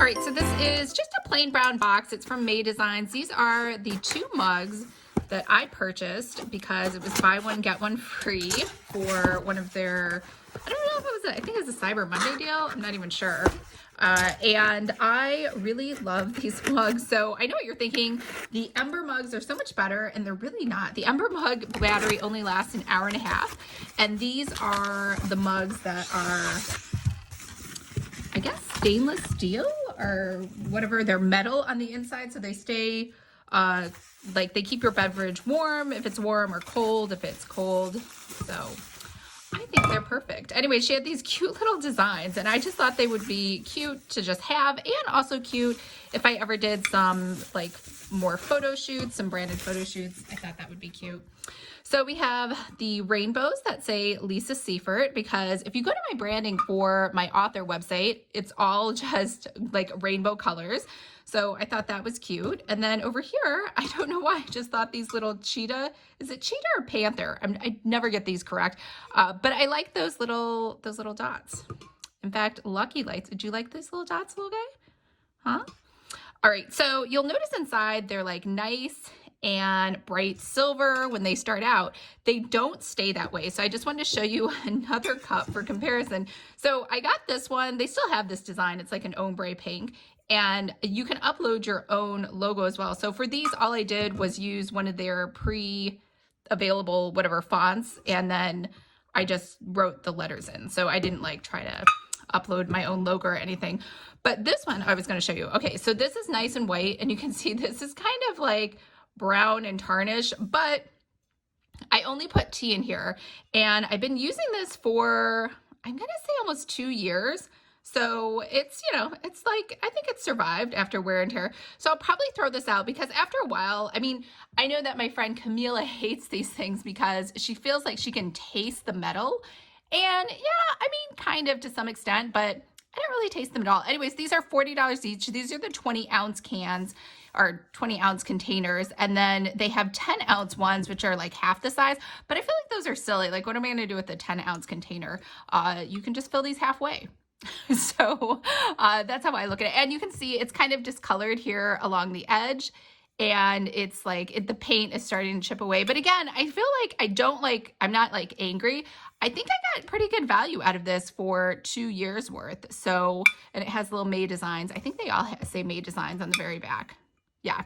All right, so this is just a plain brown box. It's from May Designs. These are the 2 mugs that I purchased because it was buy one, get one free for one of their, I don't know if it was, I think it was a Cyber Monday deal. I'm not even sure. And I really love these mugs. So I know what you're thinking. The Ember mugs are so much better, and they're really not. The Ember mug battery only lasts an hour and a half. And these are the mugs that are, I guess, stainless steel or whatever. They're metal on the inside, so they stay, like they keep your beverage warm if it's warm, or cold if it's cold. So I think they're perfect. Anyway, she had these cute little designs, and I just thought they would be cute to just have, and also cute if I ever did some like more photo shoots, some branded photo shoots. I thought that would be cute. So we have the rainbows that say Lisa Siefert, because if you go to my branding for my author website, it's all just like rainbow colors. So I thought that was cute. And then over here, I don't know why, I just thought these little cheetah, is it cheetah or panther? I never get these correct, but I like those little dots. In fact, Lucky Lights, did you like these little dots, little guy? Huh? All right, so you'll notice inside they're like nice and bright silver when they start out. They don't stay that way. So I just wanted to show you another cup for comparison. So I got this one. They still have this design. It's like an ombre pink, and you can upload your own logo as well. So for these, all I did was use one of their pre-available whatever fonts, and then I just wrote the letters in. So I didn't like try to upload my own logo or anything. But this one I was going to show you. Okay, so this is nice and white, and you can see this is kind of like brown and tarnish, but I only put tea in here, and I've been using this for, I'm gonna say, almost 2 years. So it's, you know, it's like, I think it's survived after wear and tear. So I'll probably throw this out, because after a while, I mean, I know that my friend Camila hates these things because she feels like she can taste the metal. And yeah, I mean, kind of to some extent, but I don't really taste them at all. Anyways, these are $40 each. These are the 20-ounce cans, or 20-ounce containers, and then they have 10-ounce ones, which are like half the size. But I feel like those are silly. Like, what am I going to do with the 10-ounce container? You can just fill these halfway. So that's how I look at it. And you can see it's kind of discolored here along the edge, and it's like the paint is starting to chip away. But again, I feel like I'm not like angry. I think I got pretty good value out of this for 2 years worth. So, and it has little May Designs. I think they all say May Designs on the very back. Yeah.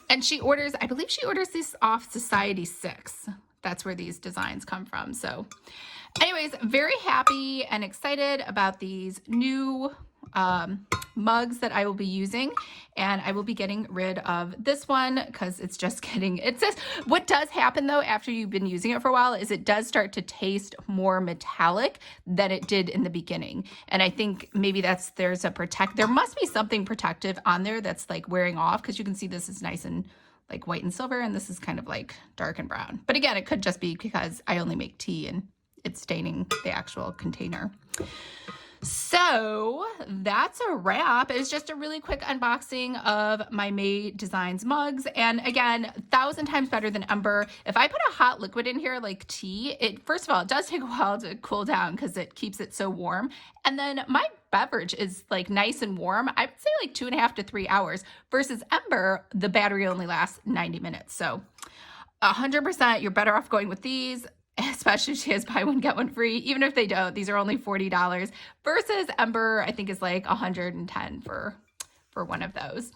And she orders, I believe she orders these off Society 6. That's where these designs come from. So anyways, very happy and excited about these new mugs that I will be using, and I will be getting rid of this one because it's just getting, it says, what does happen though after you've been using it for a while is it does start to taste more metallic than it did in the beginning. And I think maybe there must be something protective on there that's like wearing off, because you can see this is nice and like white and silver, and this is kind of like dark and brown. But again, it could just be because I only make tea and it's staining the actual container. So that's a wrap. It's just a really quick unboxing of my May Designs mugs. And again, 1,000 times better than Ember. If I put a hot liquid in here like tea, first of all, it does take a while to cool down because it keeps it so warm. And then my beverage is like nice and warm. I would say like 2.5 to 3 hours, versus Ember, the battery only lasts 90 minutes. So 100% you're better off going with these, especially if she has buy one, get one free. Even if they don't, these are only $40, versus Ember, I think, is like $110 for one of those.